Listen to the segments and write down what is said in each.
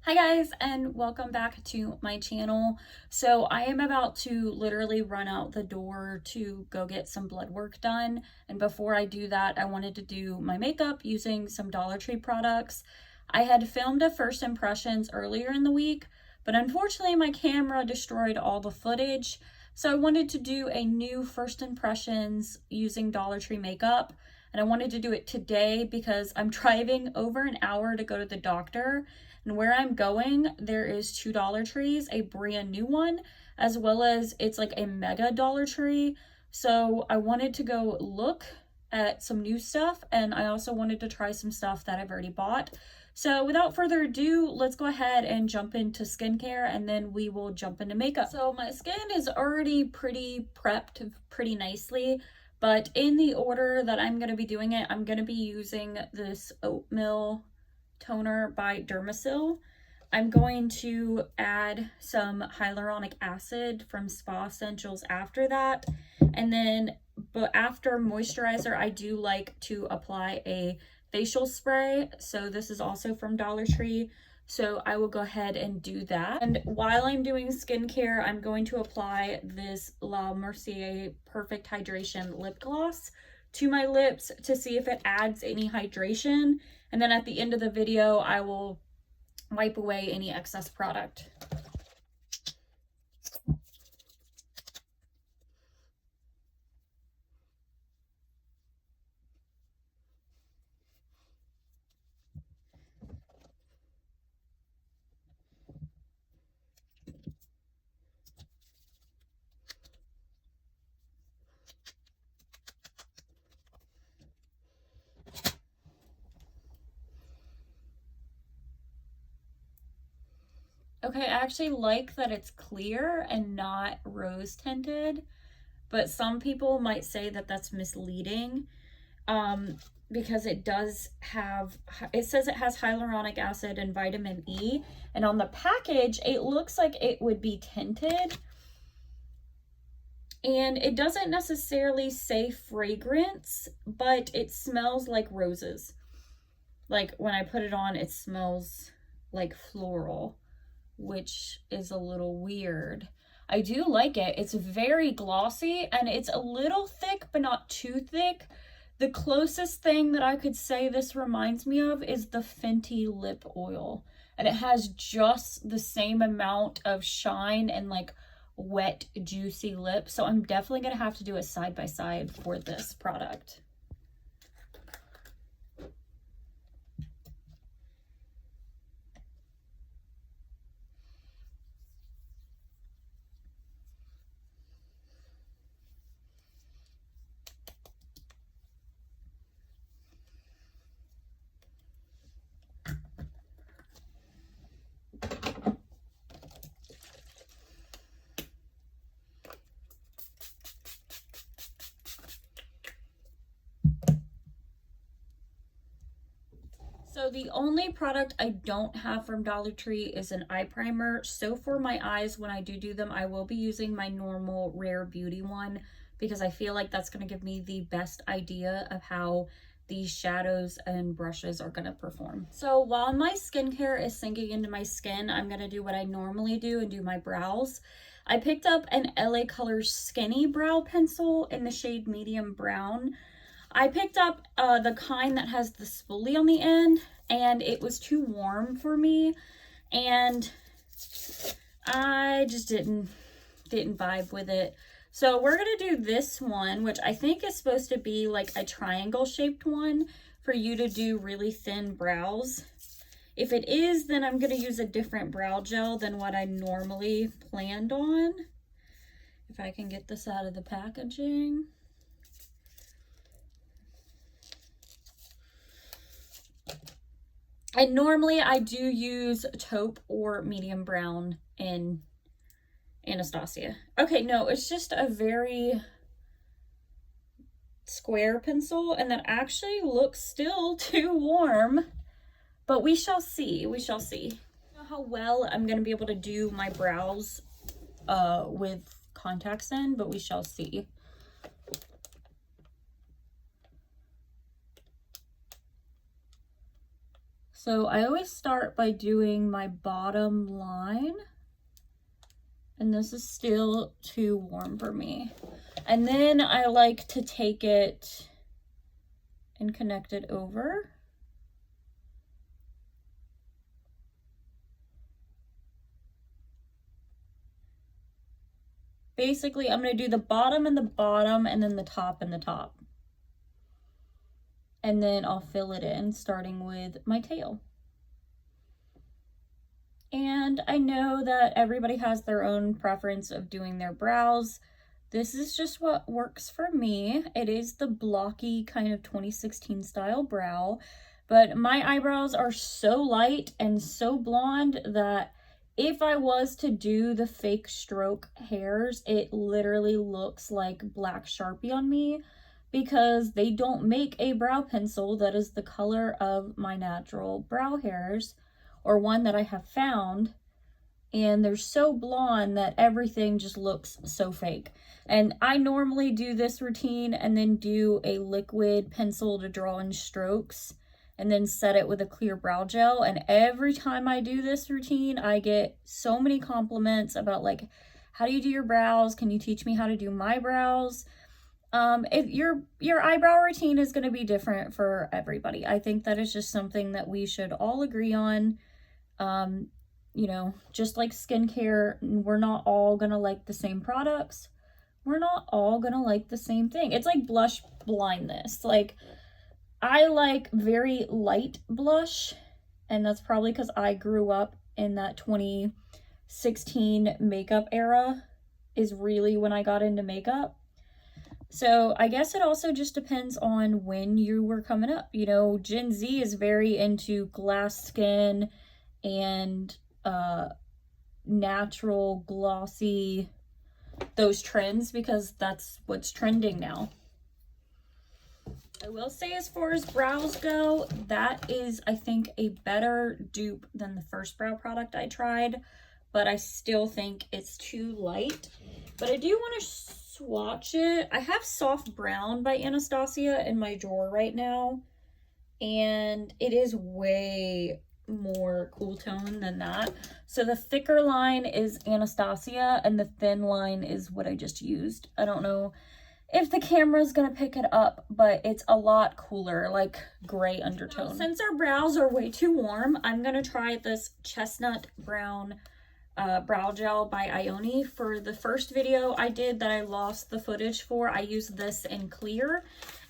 Hi guys, and welcome back to my channel. So I am about to literally run out the door to go get some blood work done. And before I do that, I wanted to do my makeup using some Dollar Tree products. I had filmed a first impressions earlier in the week, but unfortunately my camera destroyed all the footage. So I wanted to do a new first impressions using Dollar Tree makeup. And I wanted to do it today because I'm driving over an hour to go to the doctor. And where I'm going, there is two Dollar Trees, a brand new one, as well as it's like a mega Dollar Tree. So I wanted to go look at some new stuff, and I also wanted to try some stuff that I've already bought. So without further ado, let's go ahead and jump into skincare, and then we will jump into makeup. So my skin is already pretty prepped pretty nicely, but in the order that I'm going to be doing it, I'm going to be using this oatmeal toner by Dermasil. I'm going to add some hyaluronic acid from Spa Essentials after that. And then, but after moisturizer, I do like to apply a facial spray. So this is also from Dollar Tree. So I will go ahead and do that. And while I'm doing skincare, I'm going to apply this La Mercier Perfect Hydration Lip Gloss to my lips to see if it adds any hydration. And then at the end of the video, I will wipe away any excess product. Okay, I actually like that it's clear and not rose tinted, but some people might say that that's misleading because it does have, it says it has hyaluronic acid and vitamin E, and on the package, it looks like it would be tinted. And it doesn't necessarily say fragrance, but it smells like roses. Like when I put it on, it smells like floral, which is a little weird. I do like it. It's very glossy and it's a little thick, but not too thick. The closest thing that I could say this reminds me of is the Fenty lip oil. And it has just the same amount of shine and like wet, juicy lips. So I'm definitely going to have to do a side by side for this product. So the only product I don't have from Dollar Tree is an eye primer. So for my eyes, when I do them, I will be using my normal Rare Beauty one because I feel like that's going to give me the best idea of how these shadows and brushes are going to perform. So while my skincare is sinking into my skin, I'm going to do what I normally do and do my brows. I picked up an LA Colors Skinny Brow Pencil in the shade Medium Brown. I picked up the kind that has the spoolie on the end, and it was too warm for me, and I just didn't vibe with it. So we're gonna do this one, which I think is supposed to be like a triangle shaped one for you to do really thin brows. If it is, then I'm gonna use a different brow gel than what I normally planned on. If I can get this out of the packaging. And normally I do use taupe or medium brown in Anastasia. Okay, no, it's just a very square pencil, and that actually looks still too warm, but we shall see. We shall see. I don't know how well I'm going to be able to do my brows with contacts in, but we shall see. So I always start by doing my bottom line, and this is still too warm for me. And then I like to take it and connect it over. Basically, I'm going to do the bottom and the bottom, and then the top and the top. And then I'll fill it in, starting with my tail. And I know that everybody has their own preference of doing their brows. This is just what works for me. It is the blocky kind of 2016 style brow, but my eyebrows are so light and so blonde that if I was to do the fake stroke hairs, it literally looks like black Sharpie on me, because they don't make a brow pencil that is the color of my natural brow hairs, or one that I have found, and they're so blonde that everything just looks so fake. And I normally do this routine and then do a liquid pencil to draw in strokes and then set it with a clear brow gel. And every time I do this routine, I get so many compliments about like, how do you do your brows? Can you teach me how to do my brows? If your eyebrow routine is going to be different for everybody. I think that is just something that we should all agree on. You know, just like skincare, we're not all going to like the same products. We're not all going to like the same thing. It's like blush blindness. Like, I like very light blush, and that's probably because I grew up in that 2016 makeup era is really when I got into makeup. So I guess it also just depends on when you were coming up. You know, Gen Z is very into glass skin and natural, glossy, those trends, because that's what's trending now. I will say, as far as brows go, that is, I think, a better dupe than the first brow product I tried, but I still think it's too light. But I do want to swatch it. I have Soft Brown by Anastasia in my drawer right now, and it is way more cool tone than that. So the thicker line is Anastasia, and the thin line is what I just used. I don't know if the camera's gonna pick it up, but it's a lot cooler, like gray undertone. Since our brows are way too warm, I'm gonna try this chestnut brown brow gel by Ioni. For the first video I did that I lost the footage for, I used this in clear,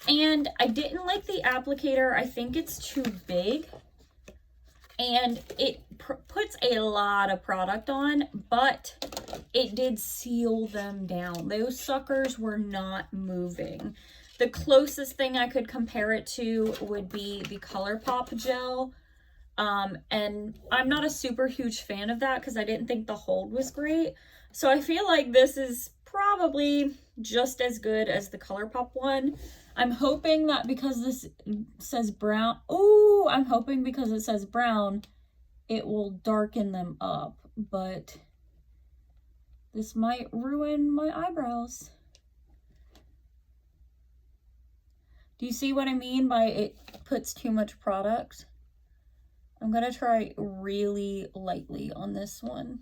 and I didn't like the applicator. I think it's too big, and it puts a lot of product on, but it did seal them down. Those suckers were not moving. The closest thing I could compare it to would be the ColourPop gel. And I'm not a super huge fan of that because I didn't think the hold was great. So I feel like this is probably just as good as the ColourPop one. I'm hoping that because this says brown, I'm hoping because it says brown, it will darken them up, but this might ruin my eyebrows. Do you see what I mean by it puts too much product? I'm gonna try really lightly on this one.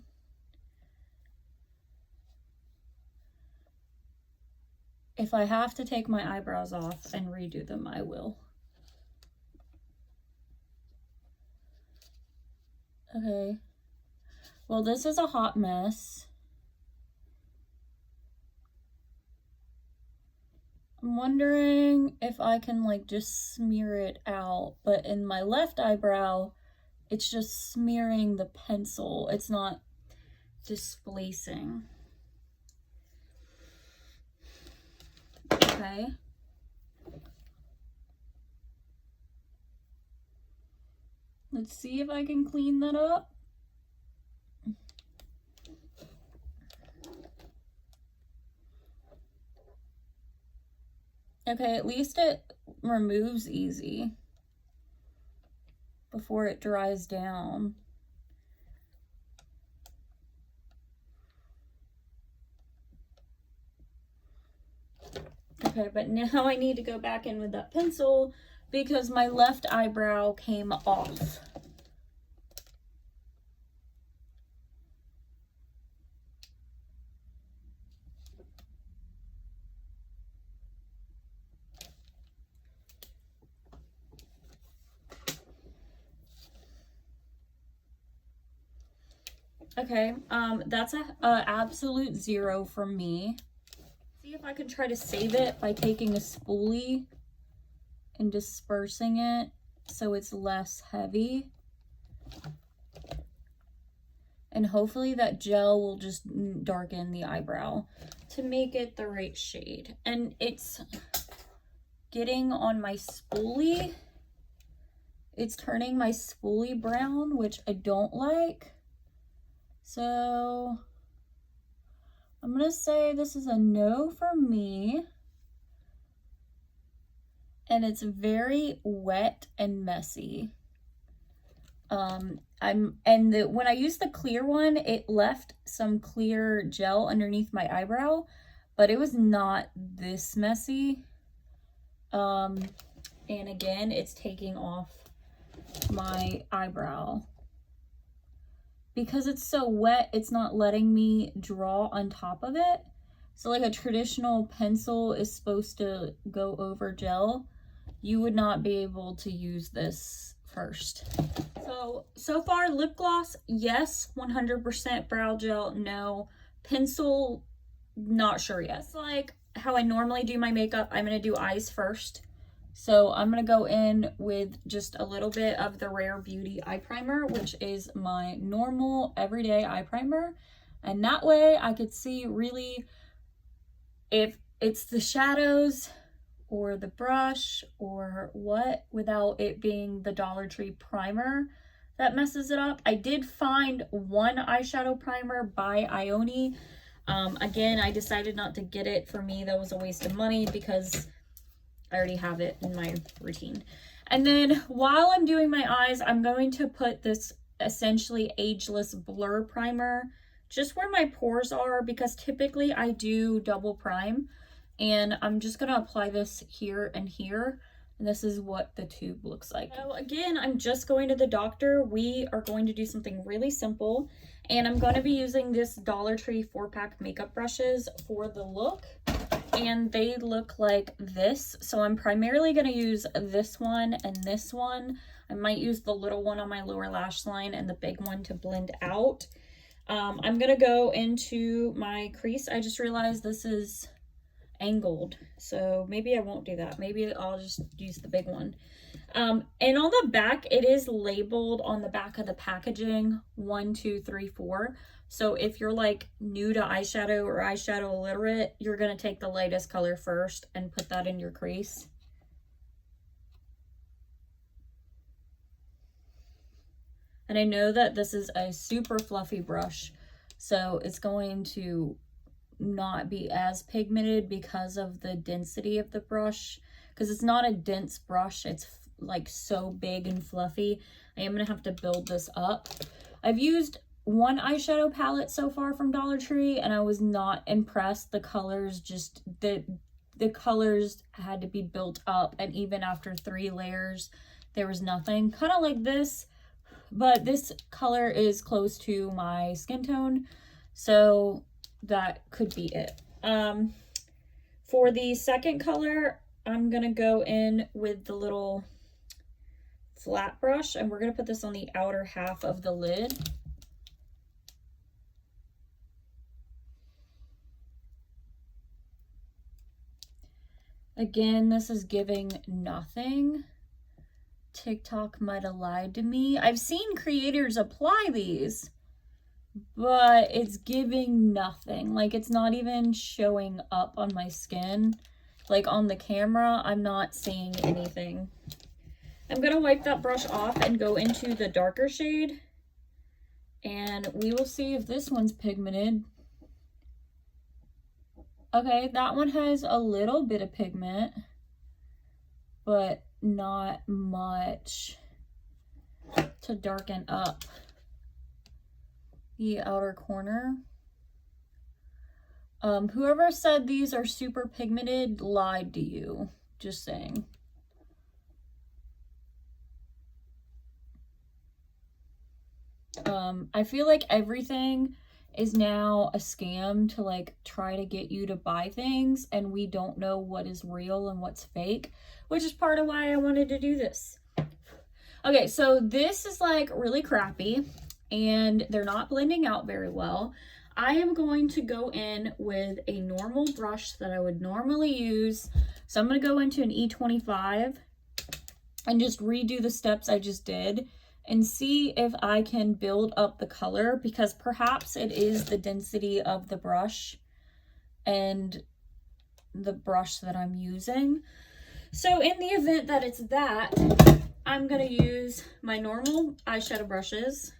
If I have to take my eyebrows off and redo them, I will. Okay. Well, this is a hot mess. I'm wondering if I can like just smear it out, but in my left eyebrow, it's just smearing the pencil. It's not displacing. Okay. Let's see if I can clean that up. Okay, at least it removes easy before it dries down. Okay, but now I need to go back in with that pencil because my left eyebrow came off. Okay, that's a absolute 0 from me. See if I can try to save it by taking a spoolie and dispersing it so it's less heavy. And hopefully that gel will just darken the eyebrow to make it the right shade. And it's getting on my spoolie. It's turning my spoolie brown, which I don't like. So I'm gonna say this is a no for me. And it's very wet and messy. When I used the clear one, it left some clear gel underneath my eyebrow, but it was not this messy. And again, it's taking off my eyebrow. Because it's so wet, it's not letting me draw on top of it. So like a traditional pencil is supposed to go over gel, you would not be able to use this first. So far, lip gloss, yes, 100%. Brow gel, no. Pencil, not sure yet. It's like how I normally do my makeup. I'm gonna do eyes first. So I'm gonna go in with just a little bit of the Rare Beauty eye primer, which is my normal everyday eye primer. And that way I could see really if it's the shadows or the brush or what, without it being the Dollar Tree primer that messes it up. I did find one eyeshadow primer by Ioni. Again, I decided not to get it. For me, that was a waste of money because I already have it in my routine. And then while I'm doing my eyes, I'm going to put this essentially ageless blur primer just where my pores are, because typically I do double prime. And I'm just going to apply this here and here. And this is what the tube looks like. So again, I'm just going to the doctor. We are going to do something really simple. And I'm going to be using this Dollar Tree 4-pack makeup brushes for the look. And they look like this. So I'm primarily going to use this one and this one. I might use the little one on my lower lash line and the big one to blend out. I'm going to go into my crease. I just realized this is angled, so maybe I won't do that. Maybe I'll just use the big one. And on the back, it is labeled on the back of the packaging 1, 2, 3, 4. So if you're like new to eyeshadow or eyeshadow illiterate, you're going to take the lightest color first and put that in your crease. And I know that this is a super fluffy brush, so it's going to not be as pigmented because of the density of the brush, because it's not a dense brush. It's like so big and fluffy. I am gonna have to build this up. I've used one eyeshadow palette so far from Dollar Tree and I was not impressed. The colors just the colors had to be built up, and even after 3 layers there was nothing. Kind of like this, but this color is close to my skin tone, so that could be it. For the second color, I'm gonna go in with the little flat brush, and we're gonna put this on the outer half of the lid. Again, this is giving nothing. TikTok might have lied to me. I've seen creators apply these, but it's giving nothing. Like, it's not even showing up on my skin. Like, on the camera, I'm not seeing anything. I'm gonna wipe that brush off and go into the darker shade, and we will see if this one's pigmented. Okay, that one has a little bit of pigment, but not much to darken up the outer corner. Whoever said these are super pigmented lied to you. Just saying. I feel like everything is now a scam to like try to get you to buy things, and we don't know what is real and what's fake, which is part of why I wanted to do this. Okay, so this is like really crappy. and they're not blending out very well. I am going to go in with a normal brush that I would normally use. So I'm going to go into an E25 and just redo the steps I just did and see if I can build up the color, because perhaps it is the density of the brush and the brush that I'm using. So in the event that it's that, I'm going to use my normal eyeshadow brushes.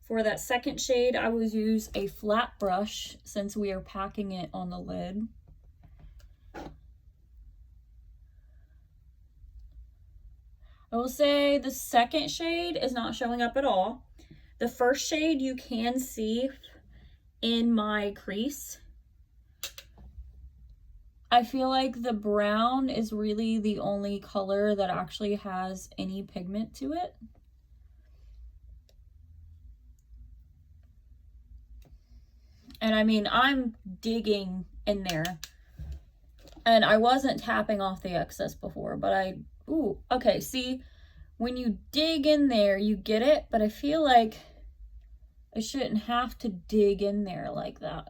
For that second shade, I will use a flat brush since we are packing it on the lid. I will say the second shade is not showing up at all. The first shade you can see in my crease. I feel like the brown is really the only color that actually has any pigment to it. And I mean, I'm digging in there. And I wasn't tapping off the excess before, but ooh, okay, see, when you dig in there, you get it, but I feel like I shouldn't have to dig in there like that,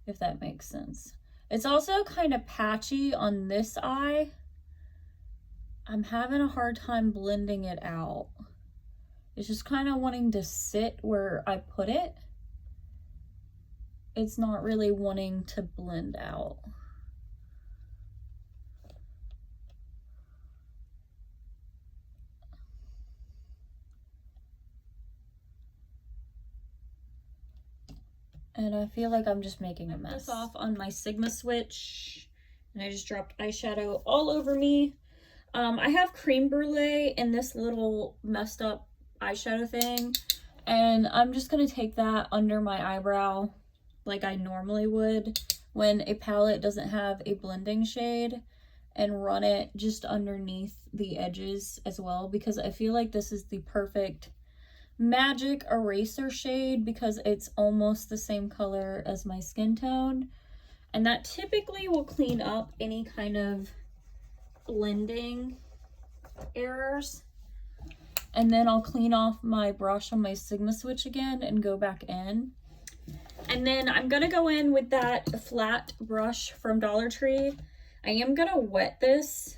if that makes sense. It's also kind of patchy on this eye. I'm having a hard time blending it out. It's just kind of wanting to sit where I put it. It's not really wanting to blend out. And I feel like I'm just making a mess. This off on my Sigma switch, and I just dropped eyeshadow all over me. I have creme brulee in this little messed up eyeshadow thing, and I'm just gonna take that under my eyebrow like I normally would when a palette doesn't have a blending shade, and run it just underneath the edges as well, because I feel like this is the perfect magic eraser shade because it's almost the same color as my skin tone, and that typically will clean up any kind of blending errors. And then I'll clean off my brush on my Sigma switch again and go back in. And then I'm gonna go in with that flat brush from Dollar Tree. I am gonna wet this.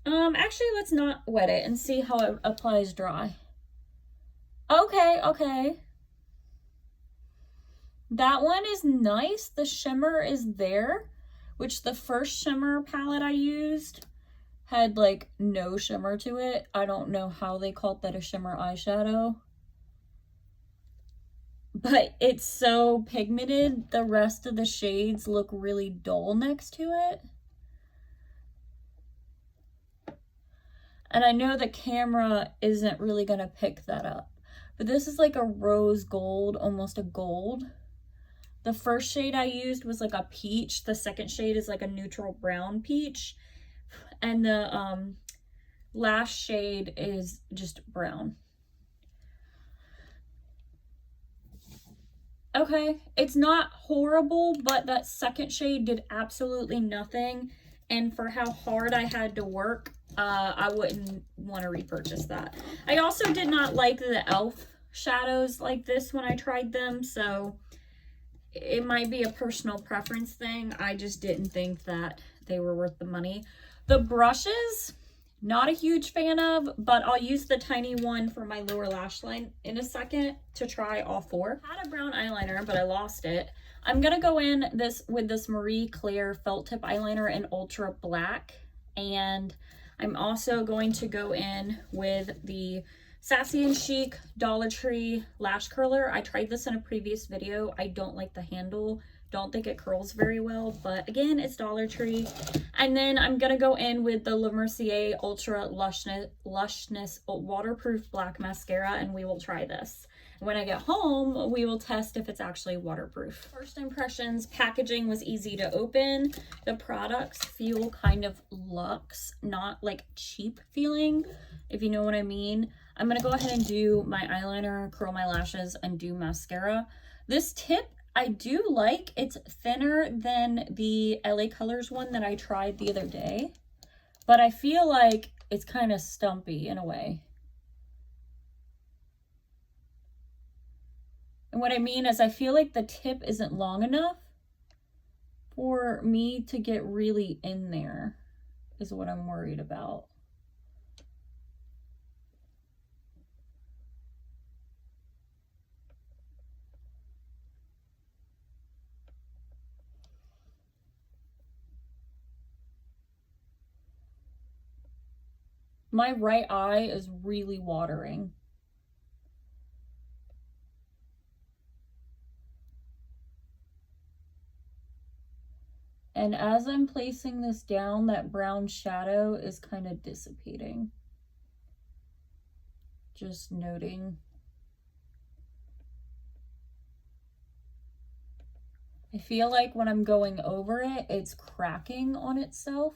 Actually, let's not wet it and see how it applies dry. Okay. That one is nice. The shimmer is there, which the first shimmer palette I used had like no shimmer to it. I don't know how they called that a shimmer eyeshadow, but it's so pigmented. The rest of the shades look really dull next to it. And I know the camera isn't really gonna pick that up, but this is like a rose gold, almost a gold. The first shade I used was like a peach. The second shade is like a neutral brown peach. And the last shade is just brown. Okay, it's not horrible, but that second shade did absolutely nothing. And for how hard I had to work, I wouldn't want to repurchase that. I also did not like the e.l.f. shadows like this when I tried them, so it might be a personal preference thing. I just didn't think that they were worth the money. The brushes, not a huge fan of, but I'll use the tiny one for my lower lash line in a second to try all four. I had a brown eyeliner, but I lost it. I'm gonna go in with this Marie Claire felt tip eyeliner in ultra black, and I'm also going to go in with the Sassy and Chic Dollar Tree lash curler. I tried this in a previous video. I don't like the handle. Don't think it curls very well, but again, it's Dollar Tree. And then I'm gonna go in with the Le Mercier Ultra Lushness Waterproof Black Mascara, and we will try this. When I get home, we will test if it's actually waterproof. First impressions, packaging was easy to open. The products feel kind of luxe, not like cheap feeling, if you know what I mean. I'm gonna go ahead and do my eyeliner, curl my lashes, and do mascara. This tip I do like. It's thinner than the LA Colors one that I tried the other day, but I feel like it's kind of stumpy in a way. And what I mean is I feel like the tip isn't long enough for me to get really in there, is what I'm worried about. My right eye is really watering. And as I'm placing this down, that brown shadow is kind of dissipating. Just noting. I feel like when I'm going over it, it's cracking on itself.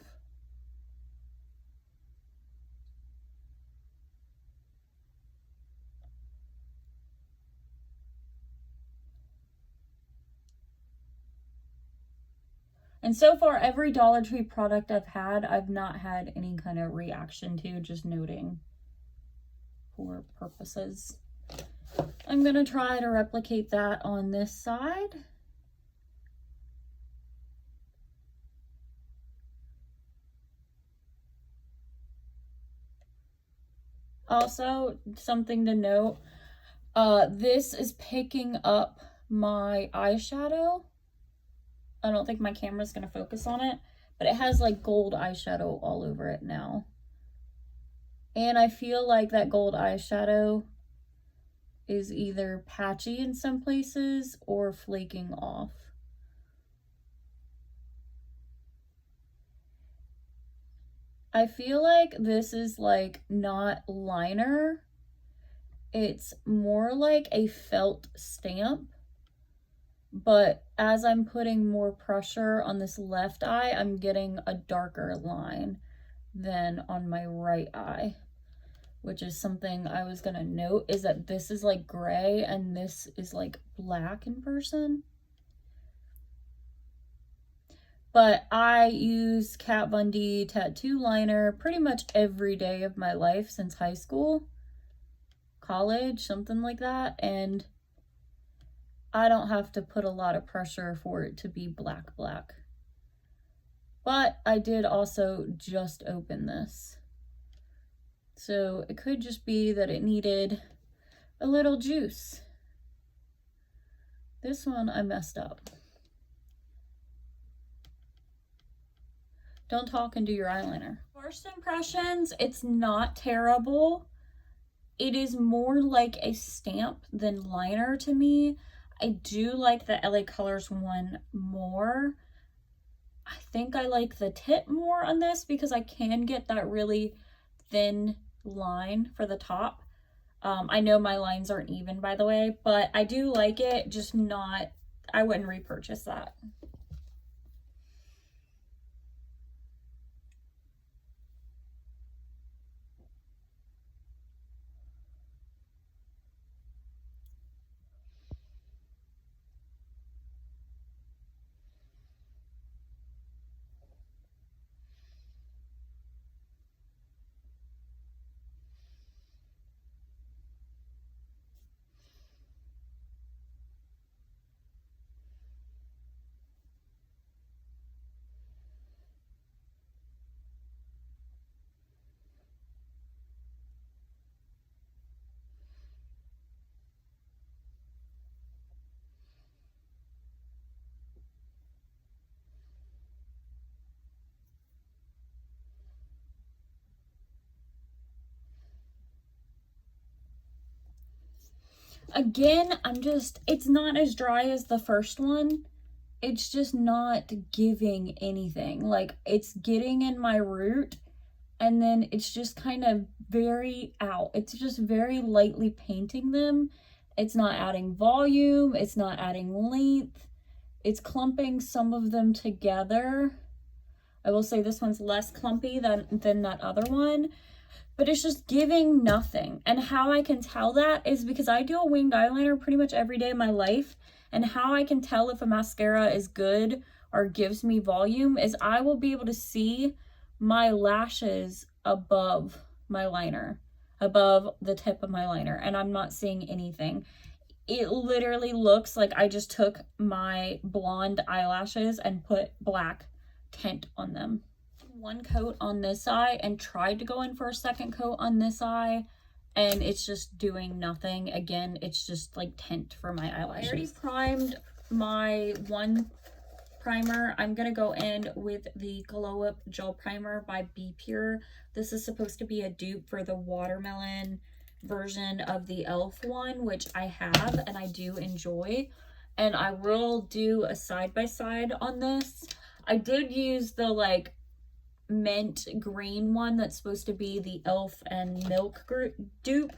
And so far, every Dollar Tree product I've had, I've not had any kind of reaction to, just noting for purposes. I'm going to try to replicate that on this side. Also, something to note, this is picking up my eyeshadow. I don't think my camera's going to focus on it, but it has like gold eyeshadow all over it now. And I feel like that gold eyeshadow is either patchy in some places or flaking off. I feel like this is like not liner. It's more like a felt stamp. But as I'm putting more pressure on this left eye, I'm getting a darker line than on my right eye, which is something I was gonna note, is that this is like gray and this is like black in person. But I use Kat Von D tattoo liner pretty much every day of my life since high school, college, something like that, and I don't have to put a lot of pressure for it to be black. But I did also just open this. So it could just be that it needed a little juice. This one I messed up. Don't talk and do your eyeliner. First impressions, it's not terrible. It is more like a stamp than liner to me. I do like the LA Colors one more. I think I like the tip more on this because I can get that really thin line for the top. I know my lines aren't even, by the way, but I do like it, just not, I wouldn't repurchase that. Again, it's not as dry as the first one. It's just not giving anything. Like, it's getting in my root, and then it's just kind of very out. It's just very lightly painting them. It's not adding volume. It's not adding length. It's clumping some of them together. I will say this one's less clumpy than that other one. But it's just giving nothing. And how I can tell that is because I do a winged eyeliner pretty much every day of my life. And how I can tell if a mascara is good or gives me volume is I will be able to see my lashes above my liner, above the tip of my liner, and I'm not seeing anything. it literally looks like I just took my blonde eyelashes and put black tint on them. One coat on this eye and tried to go in for a second coat on this eye, and it's just doing nothing. Again, it's just like tint for my eyelashes. I already primed my one primer. I'm gonna go in with the Glow Up Gel Primer by Be Pure. This is supposed to be a dupe for the watermelon version of the e.l.f. one, which I have and I do enjoy. And I will do a side-by-side on this. I did use the like mint green one that's supposed to be the e.l.f. and milk dupe,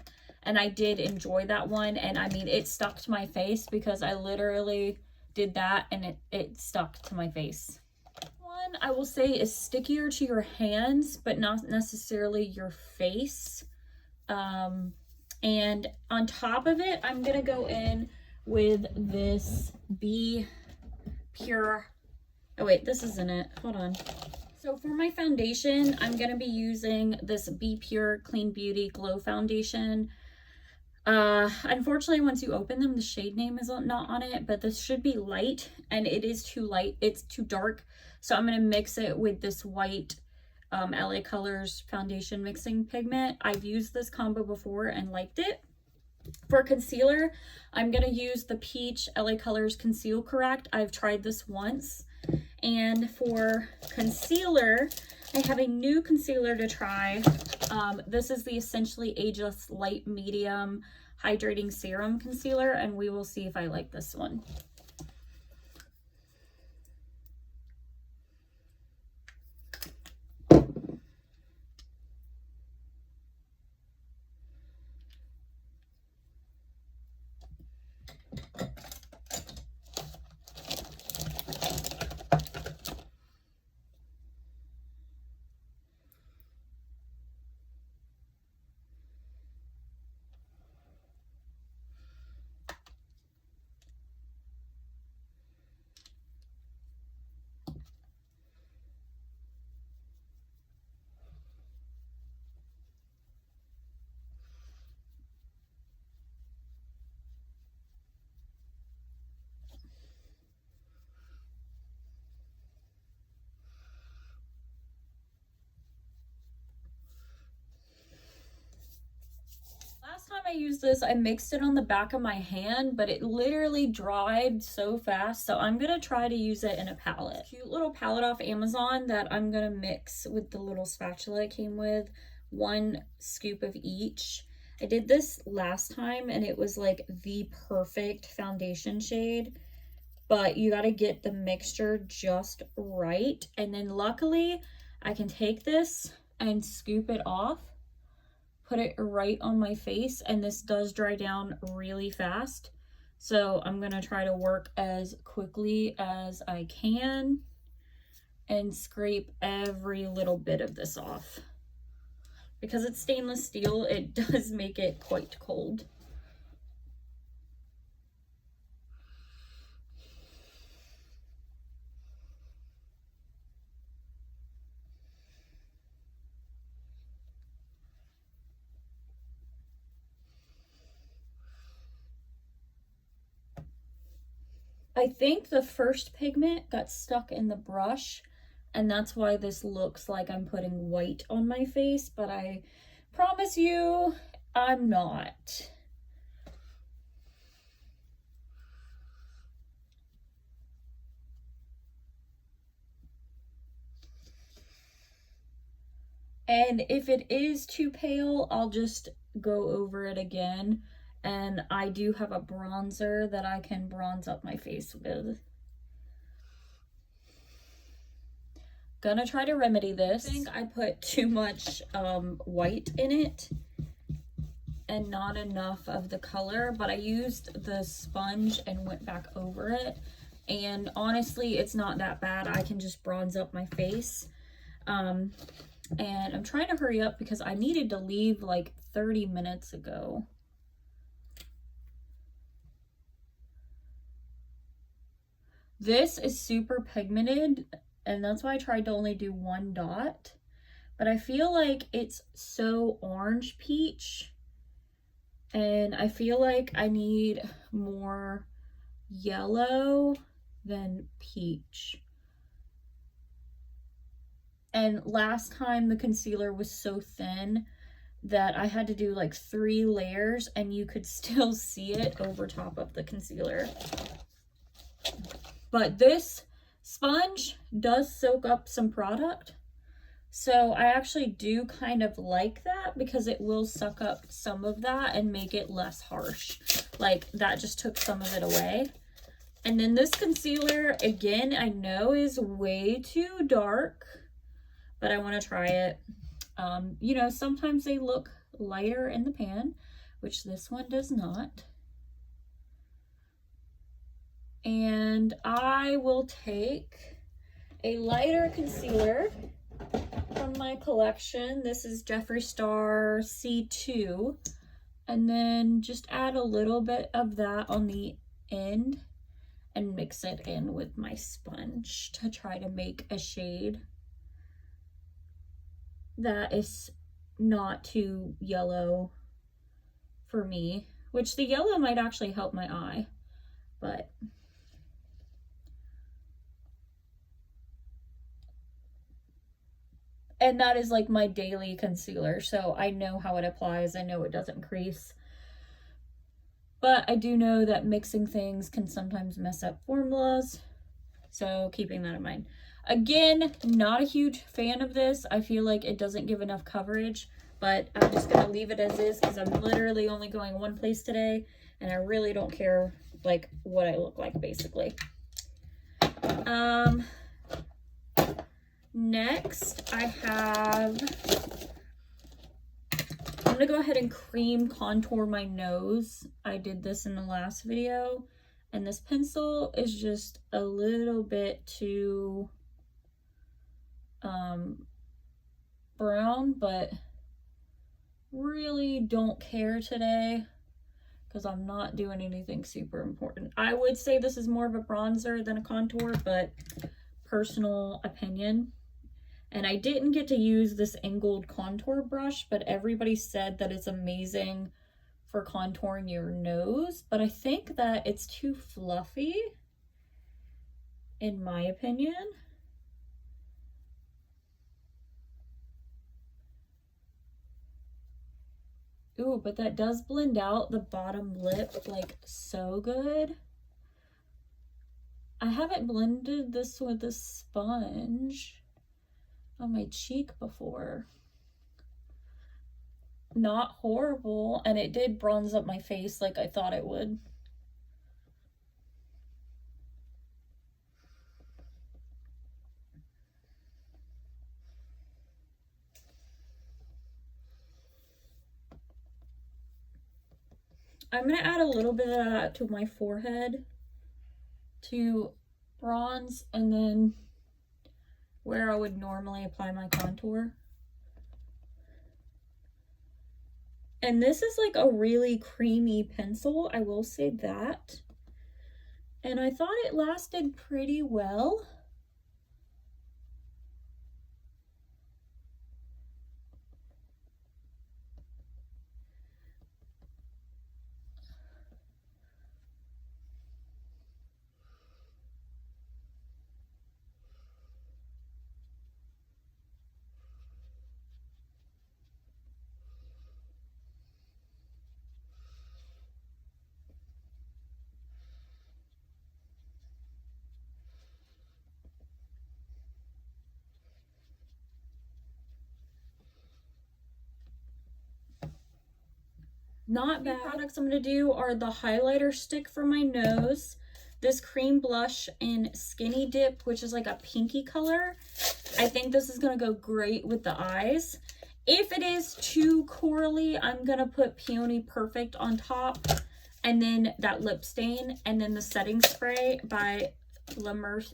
and I did enjoy that one. And I mean, it stuck to my face because I literally did that and it stuck to my face. One I will say is stickier to your hands, but not necessarily your face. And on top of it, I'm gonna go in with this Be Pure. Oh wait, this isn't it. Hold on. So for my foundation, I'm gonna be using this Be Pure Clean Beauty Glow Foundation. Unfortunately, once you open them, the shade name is not on it, but this should be light, and it is too light. It's too dark. So I'm gonna mix it with this white LA Colors foundation mixing pigment. I've used this combo before and liked it. For concealer, I'm gonna use the Peach LA Colors Conceal Correct. I've tried this once. And for concealer, I have a new concealer to try. This is the Essentially Ageless Light Medium Hydrating Serum Concealer, and we will see if I like this one. Last time I used this, I mixed it on the back of my hand, but it literally dried so fast. So I'm gonna try to use it in a palette. Cute little palette off Amazon that I'm gonna mix with the little spatula it came with. 1 scoop of each. I did this last time and it was like the perfect foundation shade, but you gotta get the mixture just right. And then luckily I can take this and scoop it off, put it right on my face, and this does dry down really fast. So I'm gonna try to work as quickly as I can and scrape every little bit of this off. Because it's stainless steel, it does make it quite cold. I think the first pigment got stuck in the brush, and that's why this looks like I'm putting white on my face, but I promise you I'm not. And if it is too pale, I'll just go over it again. And I do have a bronzer that I can bronze up my face with. Gonna try to remedy this. I think I put too much white in it and not enough of the color, but I used the sponge and went back over it. And honestly, it's not that bad. I can just bronze up my face. And I'm trying to hurry up because I needed to leave like 30 minutes ago. This is super pigmented, and that's why I tried to only do 1 dot. But I feel like it's so orange peach, and I feel like I need more yellow than peach. And last time the concealer was so thin that I had to do like 3 layers and you could still see it over top of the concealer. But this sponge does soak up some product. So I actually do kind of like that because it will suck up some of that and make it less harsh. Like that just took some of it away. And then this concealer, again, I know is way too dark, but I want to try it. You know, sometimes they look lighter in the pan, which this one does not. And I will take a lighter concealer from my collection. This is Jeffree Star C2. And then just add a little bit of that on the end and mix it in with my sponge to try to make a shade that is not too yellow for me, which the yellow might actually help my eye, but and that is like my daily concealer, so I know how it applies. I know it doesn't crease, but I do know that mixing things can sometimes mess up formulas, so keeping that in mind. Again, not a huge fan of this. I feel like it doesn't give enough coverage, but I'm just gonna leave it as is because I'm literally only going one place today and I really don't care like what I look like basically. Next I have, I'm gonna go ahead and cream contour my nose. I did this in the last video and this pencil is just a little bit too brown, but really don't care today because I'm not doing anything super important. I would say this is more of a bronzer than a contour, but personal opinion. And I didn't get to use this angled contour brush, but everybody said that it's amazing for contouring your nose, but I think that it's too fluffy in my opinion. Ooh, but that does blend out the bottom lip like so good. I haven't blended this with a sponge on my cheek before. Not horrible, and it did bronze up my face like I thought it would. I'm gonna add a little bit of that to my forehead to bronze, and then where I would normally apply my contour. And this is like a really creamy pencil, I will say that. And I thought it lasted pretty well. Not bad. The products I'm going to do are the highlighter stick for my nose, this cream blush in Skinny Dip, which is like a pinky color. I think this is going to go great with the eyes. If it is too corally, I'm going to put Peony Perfect on top, and then that lip stain, and then the setting spray by Le Mercier,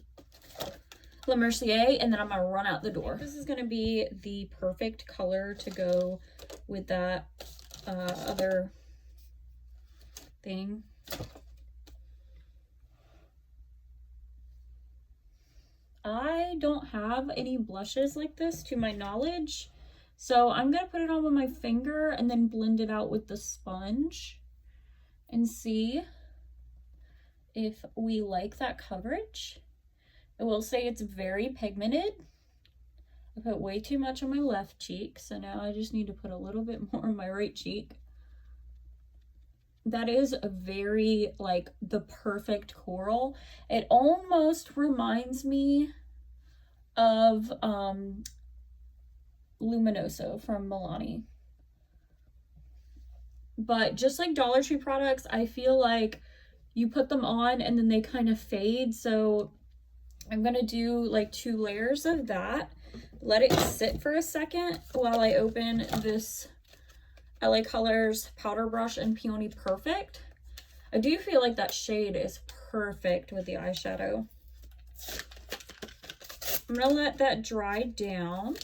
and then I'm going to run out the door. This is going to be the perfect color to go with that other thing. I don't have any blushes like this to my knowledge, so I'm gonna put it on with my finger and then blend it out with the sponge and see. if we like that coverage. I will say it's very pigmented. I put way too much on my left cheek, so now I just need to put a little bit more on my right cheek. That is a very, like, the perfect coral. It almost reminds me of Luminoso from Milani. But just like Dollar Tree products, I feel like you put them on and then they kind of fade. So I'm gonna do like 2 layers of that. Let it sit for a second while I open this LA Colors powder brush in Peony Perfect. I do feel like that shade is perfect with the eyeshadow. I'm gonna let that dry down.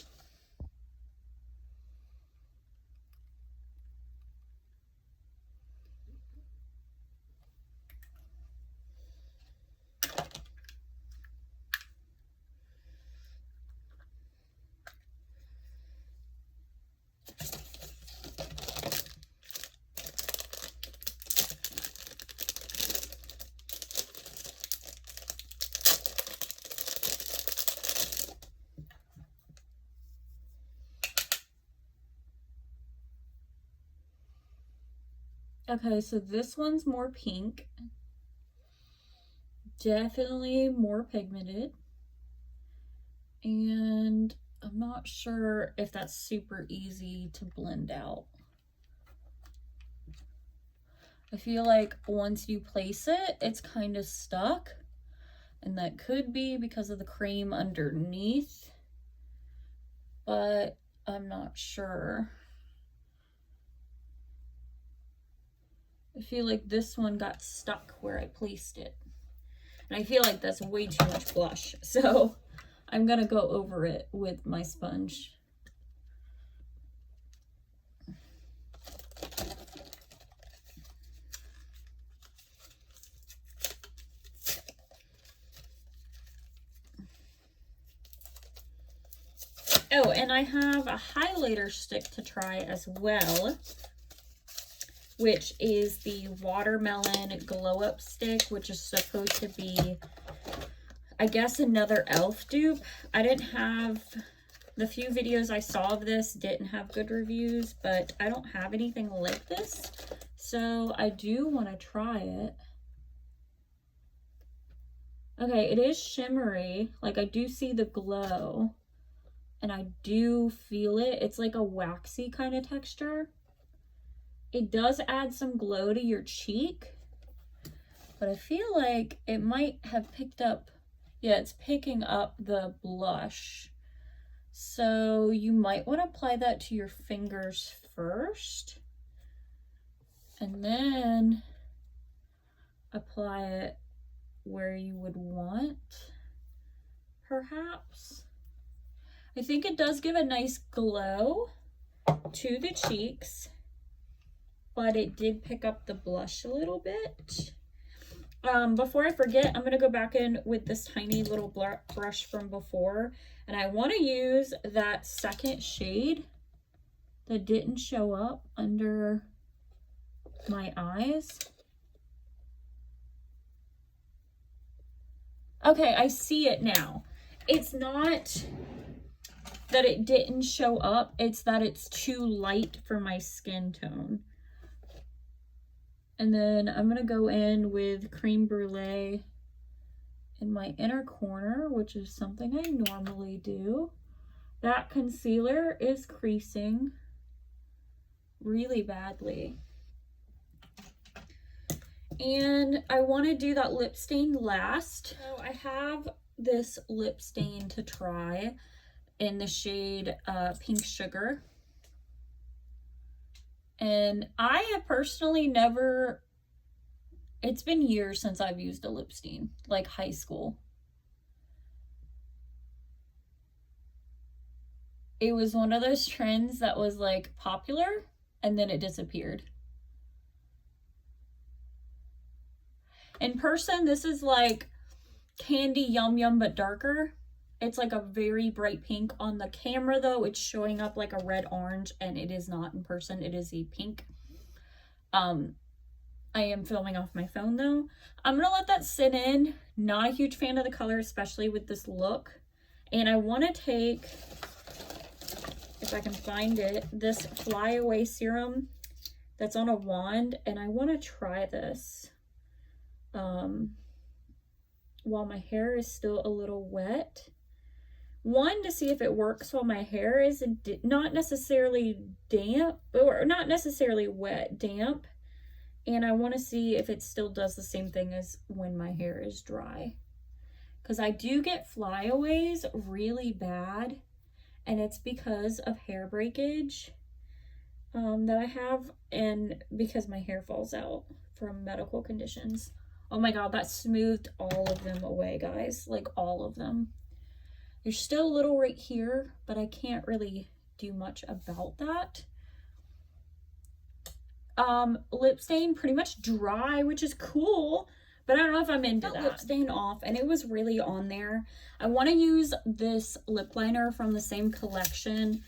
Okay, so this one's more pink. Definitely more pigmented. And I'm not sure if that's super easy to blend out. I feel like once you place it, it's kind of stuck. And that could be because of the cream underneath. But I'm not sure. I feel like this one got stuck where I placed it. And I feel like that's way too much blush. So I'm gonna go over it with my sponge. Oh, and I have a highlighter stick to try as well, which is the Watermelon Glow Up Stick, which is supposed to be, I guess, another e.l.f. dupe. I didn't have, the few videos I saw of this didn't have good reviews, but I don't have anything like this, so I do want to try it. Okay, it is shimmery. Like, I do see the glow, and I do feel it. It's like a waxy kind of texture. It does add some glow to your cheek, but I feel like it might have picked up, yeah, it's picking up the blush. So you might want to apply that to your fingers first, and then apply it where you would want, perhaps. I think it does give a nice glow to the cheeks, but it did pick up the blush a little bit. Before I forget, I'm gonna go back in with this tiny little brush from before, and I want to use that second shade that didn't show up under my eyes. Okay, I see it now. It's not that it didn't show up, it's that it's too light for my skin tone. And then I'm gonna go in with Creme Brulee in my inner corner, which is something I normally do. That concealer is creasing really badly. And I want to do that lip stain last. So I have this lip stain to try in the shade Pink Sugar. And I have personally never, it's been years since I've used a lip stain, like high school. It was one of those trends that was like popular and then it disappeared. In person, this is like candy yum yum but darker. It's like a very bright pink. On the camera though, it's showing up like a red orange, and it is not in person. It is a pink. I I am filming off my phone though. I'm gonna let that sit in. Not a huge fan of the color, especially with this look. And I want to take, if I can find it, this flyaway serum that's on a wand, and I want to try this while my hair is still a little wet. One, to see if it works while my hair is not necessarily damp, or not necessarily wet, damp. And I want to see if it still does the same thing as when my hair is dry. Because I do get flyaways really bad, and it's because of hair breakage that I have, and because my hair falls out from medical conditions. Oh my god, that smoothed all of them away, guys. Like, all of them. There's still a little right here, but I can't really do much about that. Lip stain pretty much dry, which is cool, but I don't know if I'm into that. Lip stain off, and it was really on there. I want to use this lip liner from the same collection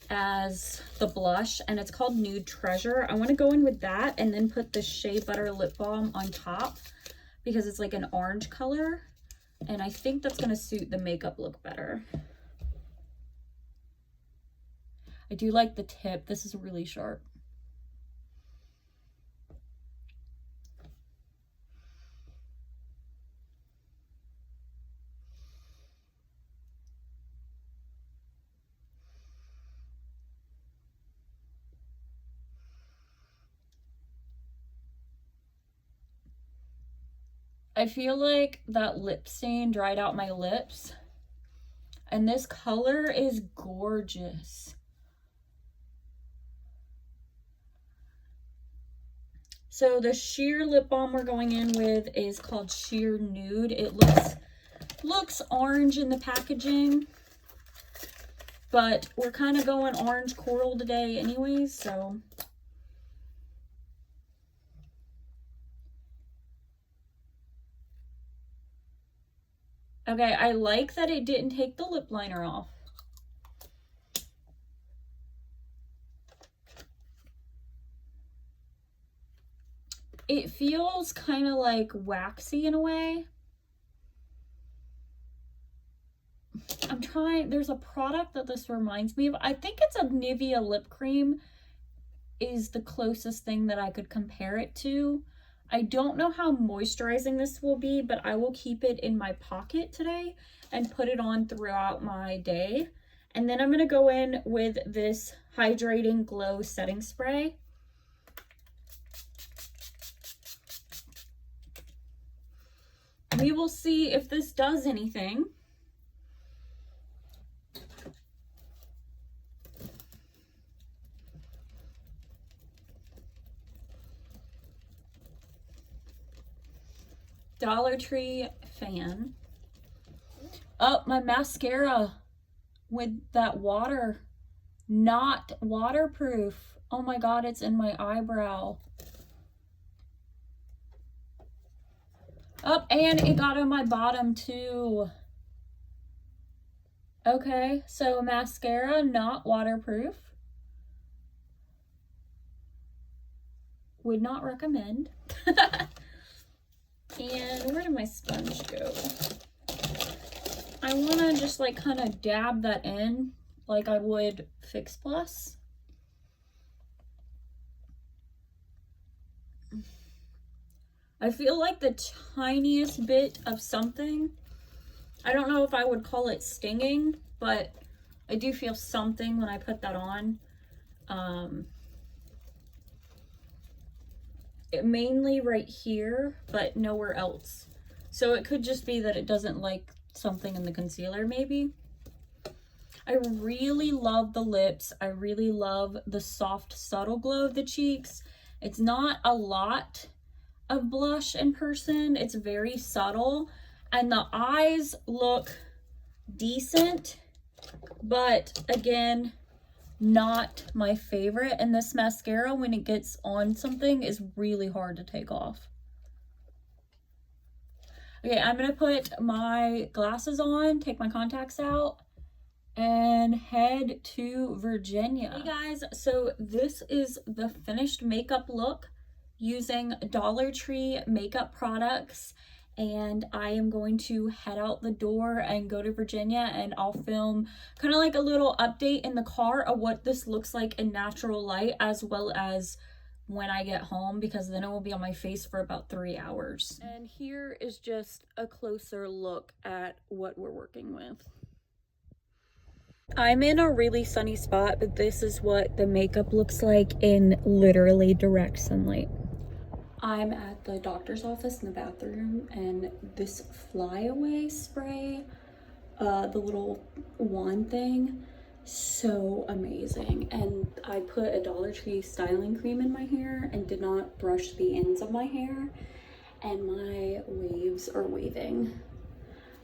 as the blush, and it's called Nude Treasure. I want to go in with that and then put the Shea Butter lip balm on top because it's like an orange color, and I think that's going to suit the makeup look better. I do like the tip. This is really sharp. I feel like that lip stain dried out my lips, and this color is gorgeous. So the sheer lip balm we're going in with is called Sheer Nude. It looks orange in the packaging, but we're kind of going orange coral today anyways, so. Okay, I like that it didn't take the lip liner off. It feels kind of like waxy in a way. I'm trying, there's a product that this reminds me of. I think it's a Nivea lip cream is the closest thing that I could compare it to. I don't know how moisturizing this will be, but I will keep it in my pocket today and put it on throughout my day. And then I'm going to go in with this Hydrating Glow Setting Spray. We will see if this does anything. Dollar Tree fan. Oh, my mascara with that water. Not waterproof. Oh my god, it's in my eyebrow. Oh, and it got on my bottom too. Okay, so mascara, not waterproof. Would not recommend. And where did my sponge go? I want to just like kind of dab that in like I would Fix Plus. I feel like the tiniest bit of something. I don't know if I would call it stinging, but I do feel something when I put that on. Mainly right here, but nowhere else. So it could just be that it doesn't like something in the concealer maybe. I really love the lips. I really love the soft, subtle glow of the cheeks. It's not a lot of blush in person. It's very subtle. And the eyes look decent, but again, not my favorite. And this mascara, when it gets on something, is really hard to take off. Okay, I'm gonna put my glasses on, take my contacts out, and head to Virginia. Hey guys, so this is the finished makeup look. using Dollar Tree makeup products, and I am going to head out the door and go to Virginia, and I'll film kind of like a little update in the car of what this looks like in natural light, as well as when I get home, because then it will be on my face for about 3 hours. And here is just a closer look at what we're working with. I'm in a really sunny spot, but this is what the makeup looks like in literally direct sunlight. I'm at the doctor's office in the bathroom, and this flyaway spray, the little wand thing, so amazing. And I put a Dollar Tree styling cream in my hair and did not brush the ends of my hair, and my waves are waving.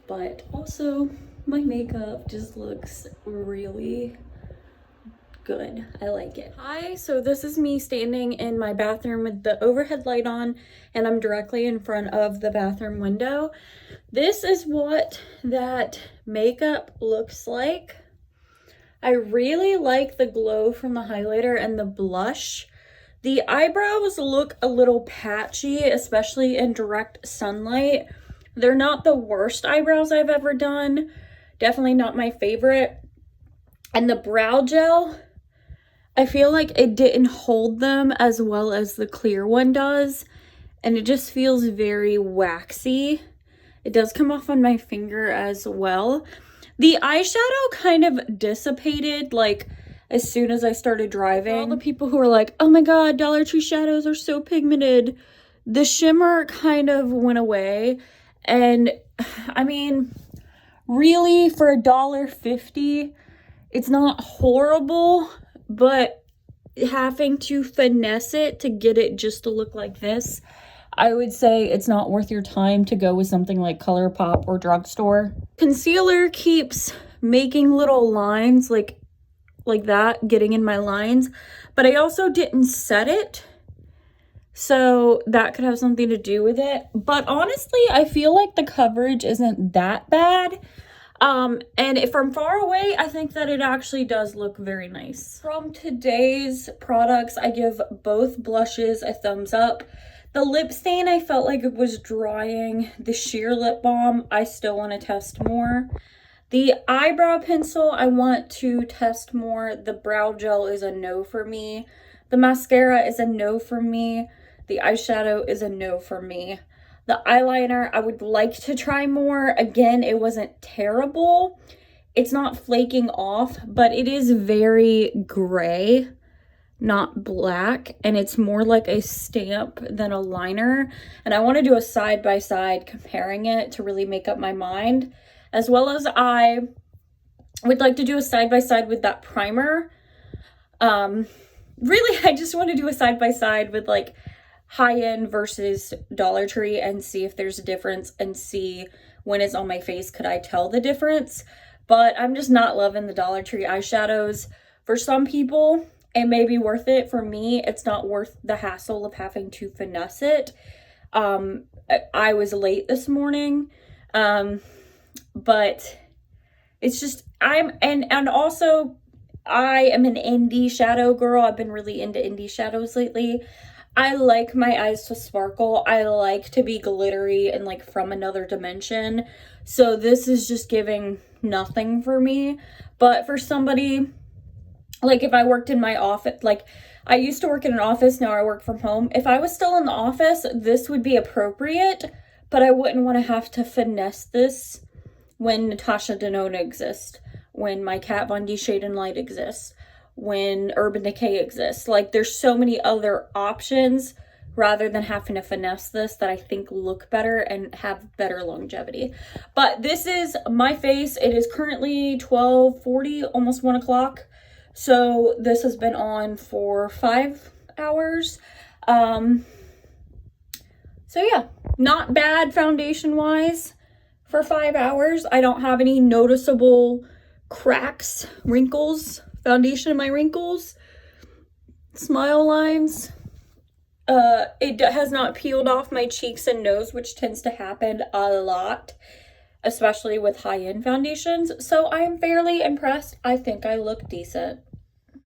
But also my makeup just looks really good. I like it. Hi, so this is me standing in my bathroom with the overhead light on, and I'm directly in front of the bathroom window. This is what that makeup looks like. I really like the glow from the highlighter and the blush. The eyebrows look a little patchy, especially in direct sunlight. They're not the worst eyebrows I've ever done. Definitely not my favorite. And the brow gel, I feel like it didn't hold them as well as the clear one does, and it just feels very waxy. It does come off on my finger as well. The eyeshadow kind of dissipated like as soon as I started driving. All the people who are like, oh my god, Dollar Tree shadows are so pigmented, the shimmer kind of went away. And I mean, really, for $1.50, it's not horrible, but having to finesse it to get it just to look like this, I would say it's not worth your time to go with something like ColourPop or drugstore. Concealer keeps making little lines like that, getting in my lines, but I also didn't set it, so that could have something to do with it. But honestly, I feel like the coverage isn't that bad. And from far away, I think that it actually does look very nice. From today's products, I give both blushes a thumbs up. The lip stain, I felt like it was drying. The sheer lip balm, I still want to test more. The eyebrow pencil, I want to test more. The brow gel is a no for me. The mascara is a no for me. The eyeshadow is a no for me. The eyeliner, I would like to try more. Again, it wasn't terrible. It's not flaking off, but it is very gray, not black, and it's more like a stamp than a liner. And I want to do a side-by-side comparing it to really make up my mind, as well as I would like to do a side-by-side with that primer. Really, I just want to do a side-by-side with like high-end versus Dollar Tree and see if there's a difference, and see when it's on my face, could I tell the difference? But I'm just not loving the Dollar Tree eyeshadows. For some people, it may be worth it. For me, it's not worth the hassle of having to finesse it. I was late this morning, but it's just, and also I am an indie shadow girl. I've been really into indie shadows lately. I like my eyes to sparkle. I like to be glittery and like from another dimension. So this is just giving nothing for me. But for somebody, like if I worked in my office, like I used to work in an office, now I work from home. If I was still in the office, this would be appropriate, but I wouldn't want to have to finesse this when Natasha Denona exists, when my Kat Von D Shade and Light exists, when Urban Decay exists. Like there's so many other options rather than having to finesse this that I think look better and have better longevity. But this is my face. It is currently 12:40, almost 1 o'clock. So this has been on for 5 hours. So yeah, not bad foundation wise for 5 hours. I don't have any noticeable cracks, wrinkles, foundation in my wrinkles, smile lines. It has not peeled off my cheeks and nose, which tends to happen a lot, especially with high-end foundations. So I am fairly impressed. I think I look decent.